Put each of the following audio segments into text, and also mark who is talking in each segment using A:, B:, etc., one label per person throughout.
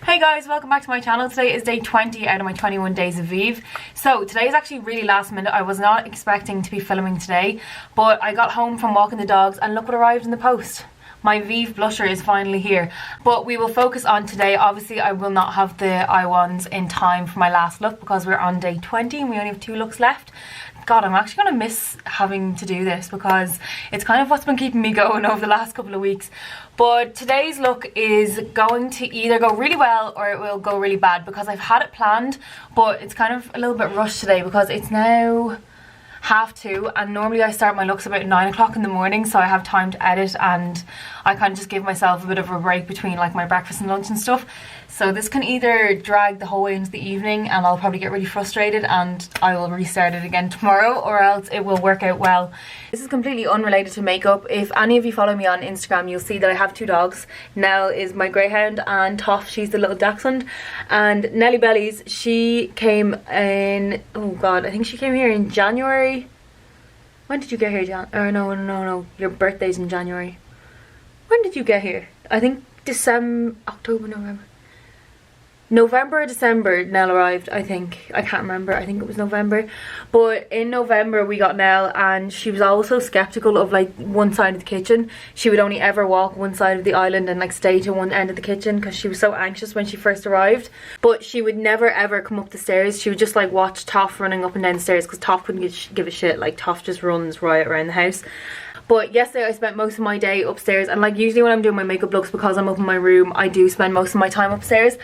A: Hey guys, welcome back to my channel. Today is day 20 out of my 21 days of Vieve. So today is actually really last minute. I was not expecting to be filming today, but I got home from walking the dogs and look what arrived in the post. My Vieve blusher is finally here. But we will focus on today. Obviously I will not have the eye ones in time for my last look because we're on day 20 and we only have 2 looks left. God, I'm actually going to miss having to do this because it's kind of what's been keeping me going over the last couple of weeks. But today's look is going to either go really well or it will go really bad because I've had it planned, but it's kind of a little bit rushed today because it's now 2:30 and normally I start my looks about 9 o'clock in the morning, so I have time to edit and I kind of just give myself a bit of a break between like my breakfast and lunch and stuff. So this can either drag the whole way into the evening and I'll probably get really frustrated and I will restart it again tomorrow, or else it will work out well. This is completely unrelated to makeup. If any of you follow me on Instagram, you'll see that I have 2 dogs. Nell is my greyhound and Toff, she's the little dachshund. And Nelly Bellies, she came in, oh god, I think she came here in January. When did you get here, Jan? Or no, your birthday's in January. When did you get here? I think December, October, November or December Nell arrived, I think. I can't remember, I think it was November. But in November we got Nell and she was also skeptical of like one side of the kitchen. She would only ever walk one side of the island and like stay to one end of the kitchen because she was so anxious when she first arrived. But she would never ever come up the stairs. She would just like watch Toff running up and down the stairs because Toff couldn't give a shit. Like Toff just runs riot around the house. But yesterday I spent most of my day upstairs, and like usually when I'm doing my makeup looks, because I'm up in my room, I do spend most of my time upstairs.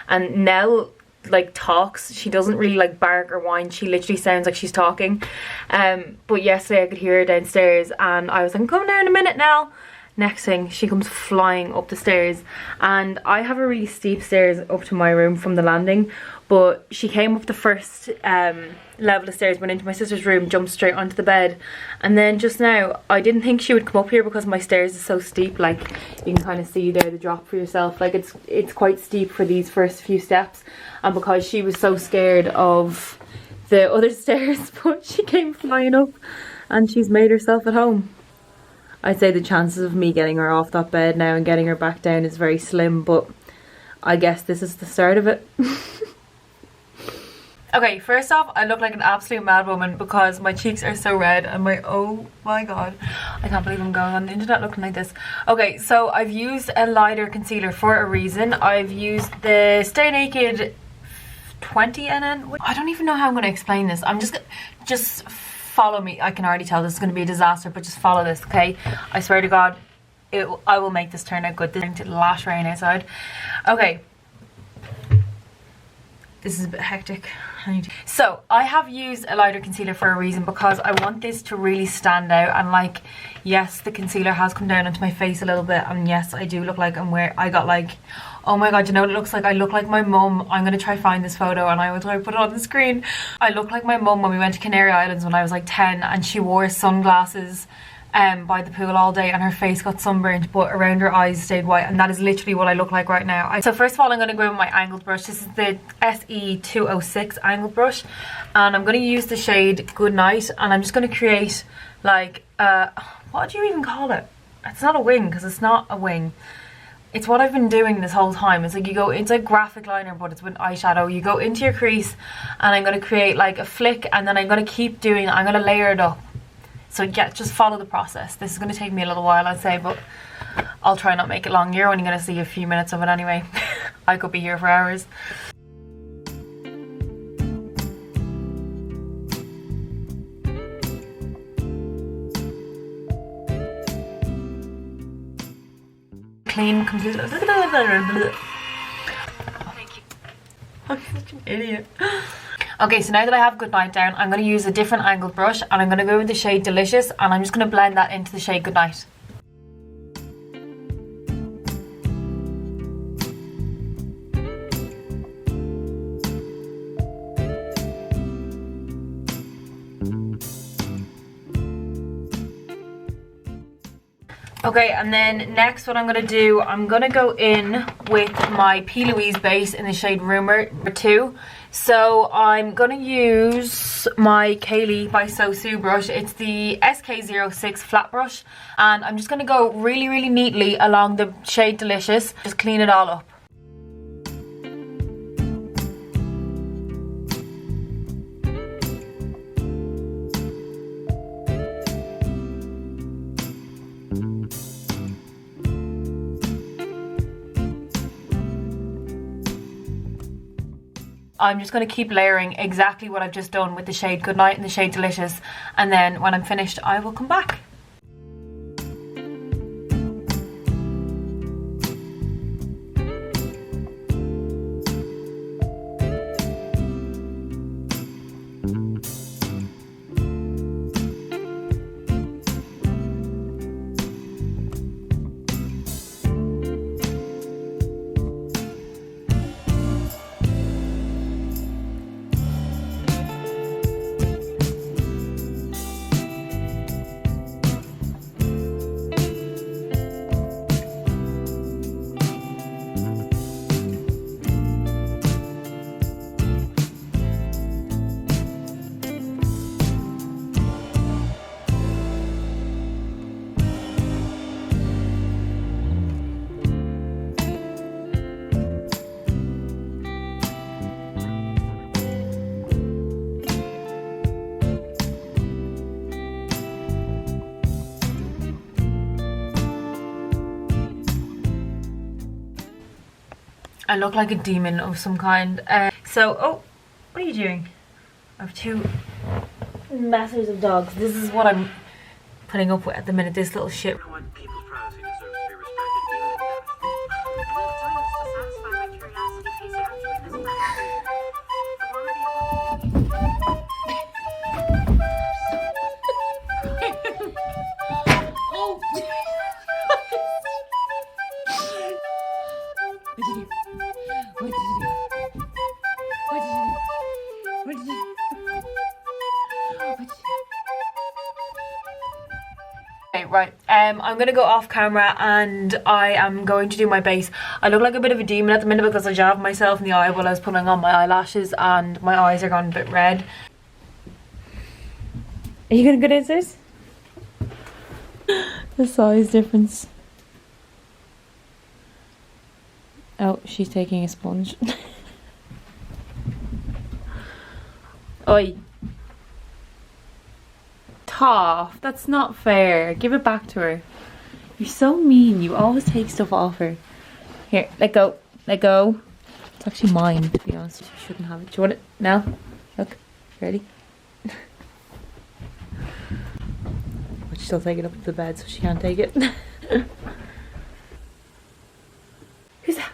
A: And Nell like talks, she doesn't really like bark or whine, she literally sounds like she's talking. But yesterday I could hear her downstairs and I was like, come down a minute, Nell. Next thing, she comes flying up the stairs, and I have a really steep stairs up to my room from the landing, but she came up the first level of stairs, went into my sister's room, jumped straight onto the bed, and then just now I didn't think she would come up here because my stairs is so steep. Like you can kind of see there the drop for yourself, like it's quite steep for these first few steps, and because she was so scared of the other stairs, but she came flying up and she's made herself at home. I'd say the chances of me getting her off that bed now and getting her back down is very slim, but I guess this is the start of it. Okay, first off, I look like an absolute mad woman because my cheeks are so red and oh my god, I can't believe I'm going on the internet looking like this. Okay, so I've used a lighter concealer for a reason. I've used the Stay Naked 20NN. I don't even know how I'm going to explain this. I'm just follow me. I can already tell this is going to be a disaster, but just follow this, okay? I swear to god, I will make this turn out good. There's going to lash rain outside. Okay. This is a bit hectic. So I have used a lighter concealer for a reason, because I want this to really stand out, and like, yes, the concealer has come down onto my face a little bit, and yes, I do look like I got like, oh my god, you know what it looks like? I look like my mum. I'm gonna try find this photo and I will try to put it on the screen. I look like my mum when we went to Canary Islands when I was like 10, and she wore sunglasses by the pool all day and her face got sunburnt but around her eyes stayed white, and that is literally what I look like right now. So first of all, I'm going to go in with my angled brush. This is the SE206 angled brush, and I'm going to use the shade Goodnight, and I'm just going to create like what do you even call it? It's not a wing because it's not a wing. It's what I've been doing this whole time. It's like it's a graphic liner, but it's with eyeshadow. You go into your crease and I'm going to create like a flick, and then I'm going to keep doing, I'm going to layer it up. So yeah, just follow the process. This is going to take me a little while, I'd say, but I'll try not make it long. You're only going to see a few minutes of it anyway. I could be here for hours. Clean, completely. I'm such an idiot. Okay, so now that I have Goodnight down, I'm going to use a different angled brush, and I'm going to go with the shade Delicious, and I'm just going to blend that into the shade Goodnight. Okay, and then next what I'm going to do, I'm going to go in with my P. Louise base in the shade Rumor 2. So I'm going to use my Kaylee by SOSU brush. It's the SK06 flat brush, and I'm just going to go really, really neatly along the shade Delicious. Just clean it all up. I'm just going to keep layering exactly what I've just done with the shade Goodnight and the shade Delicious, and then when I'm finished I will come back. I look like a demon of some kind. Oh, what are you doing? I have two masses of dogs. This is what I'm putting up with at the minute, this little shit.
B: People's privacy deserves to be respected even in death. Well, doing this to satisfy my curiosity, Casey. I'm doing this
A: Oh! What did you do? What did you do? What did you do? What did you do? Okay, right. I'm gonna go off camera and I am going to do my base. I look like a bit of a demon at the minute because I jabbed myself in the eye while I was putting on my eyelashes and my eyes are gone a bit red. Are you gonna go downstairs? The size difference. Oh, she's taking a sponge. Oi. Toff, that's not fair. Give it back to her. You're so mean. You always take stuff off her. Here, let go. Let go. It's actually mine, to be honest. You shouldn't have it. Do you want it now? Look. Ready? But she'll take it up to the bed so she can't take it. Who's that?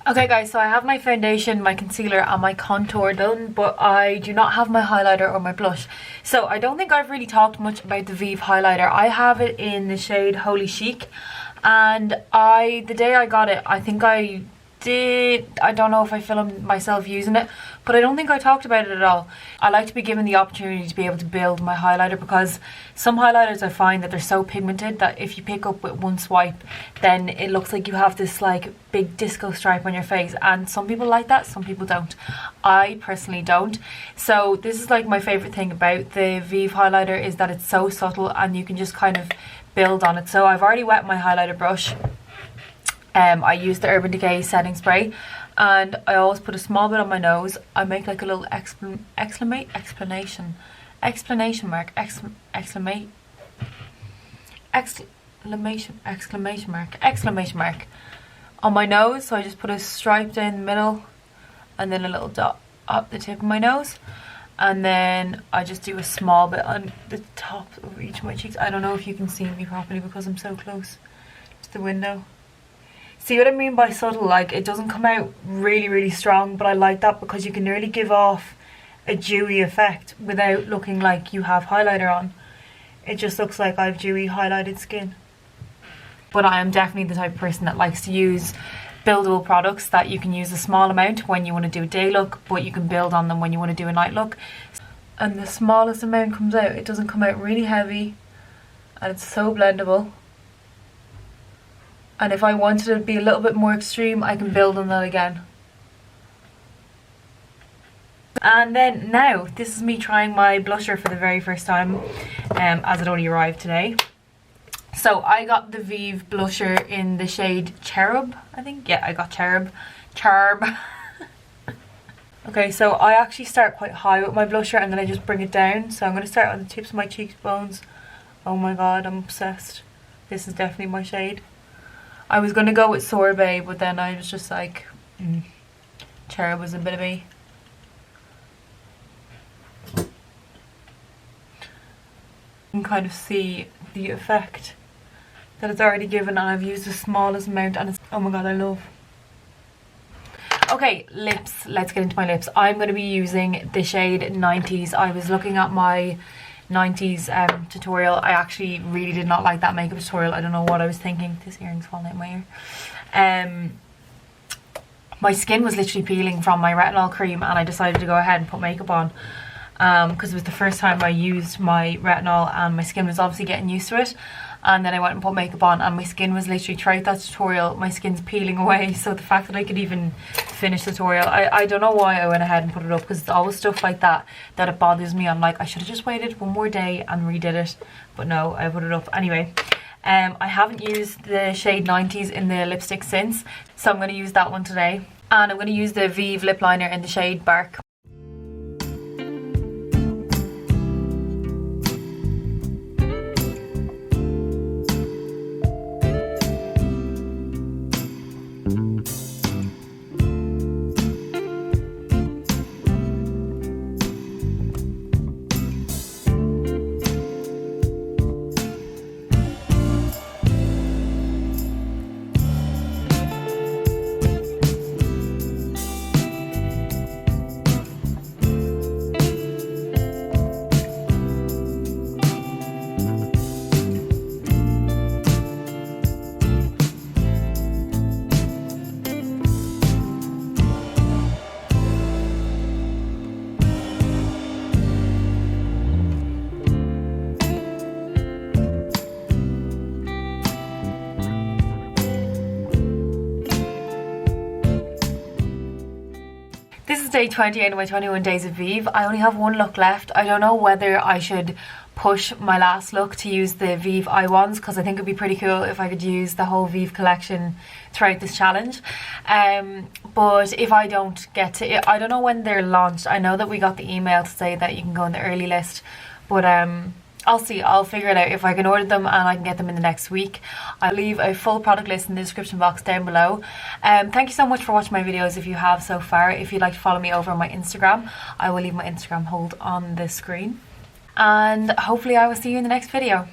A: Okay guys, so I have my foundation, my concealer and my contour done, but I do not have my highlighter or my blush. So I don't think I've really talked much about the Vieve highlighter. I have it in the shade Holy Chic, and the day I got it, I think I don't know if I filmed myself using it, but I don't think I talked about it at all. I like to be given the opportunity to be able to build my highlighter, because some highlighters I find that they're so pigmented that if you pick up with one swipe then it looks like you have this like big disco stripe on your face, and some people like that, some people don't. I personally don't. So this is like my favorite thing about the Vieve highlighter, is that it's so subtle and you can just kind of build on it. So I've already wet my highlighter brush. I use the Urban Decay setting spray, and I always put a small bit on my nose. I make like a little exclamation mark on my nose. So I just put a stripe down the middle and then a little dot up the tip of my nose, and then I just do a small bit on the top of each of my cheeks. I don't know if you can see me properly because I'm so close to the window. See what I mean by subtle? Like, it doesn't come out really strong, but I like that because you can nearly give off a dewy effect without looking like you have highlighter on. It just looks like I have dewy highlighted skin. But I am definitely the type of person that likes to use buildable products that you can use a small amount when you want to do a day look, but you can build on them when you want to do a night look. And the smallest amount comes out. It doesn't come out really heavy, and it's so blendable. And if I wanted to be a little bit more extreme, I can build on that again. And then now, this is me trying my blusher for the very first time, as it only arrived today. So I got the Vieve blusher in the shade Cherub, I think. Yeah, I got Cherub. Okay, so I actually start quite high with my blusher and then I just bring it down. So I'm going to start on the tips of my cheekbones. Oh my god, I'm obsessed. This is definitely my shade. I was gonna go with sorbet, but then I was just like, cherry was a bit of me. You can kind of see the effect that it's already given, and I've used the smallest amount, and it's, oh my god, I love. Okay, lips. Let's get into my lips. I'm going to be using the shade 90s. I was looking at my 90s tutorial. I actually really did not like that makeup tutorial. I don't know what I was thinking. This earring's falling out my ear. My skin was literally peeling from my retinol cream, and I decided to go ahead and put makeup on. Because it was the first time I used my retinol, and my skin was obviously getting used to it. And then I went and put makeup on, and my skin was literally, throughout that tutorial, my skin's peeling away. So the fact that I could even finish the tutorial, I don't know why I went ahead and put it up, because it's always stuff like that that it bothers me. I'm like, I should have just waited one more day and redid it, but no, I put it up anyway. I haven't used the shade 90s in the lipstick since, so I'm going to use that one today, and I'm going to use the Vieve lip liner in the shade Bark. This is day 28 of my 21 days of Vieve. I only have one look left. I don't know whether I should push my last look to use the Vieve eye wands, because I think it'd be pretty cool if I could use the whole Vieve collection throughout this challenge. But if I don't get to it, I don't know when they're launched. I know that we got the email to say that you can go on the early list, but I'll see. I'll figure it out if I can order them and I can get them in the next week. I'll leave a full product list in the description box down below. Thank you so much for watching my videos if you have so far. If you'd like to follow me over on my Instagram, I will leave my Instagram hold on the screen. And hopefully I will see you in the next video.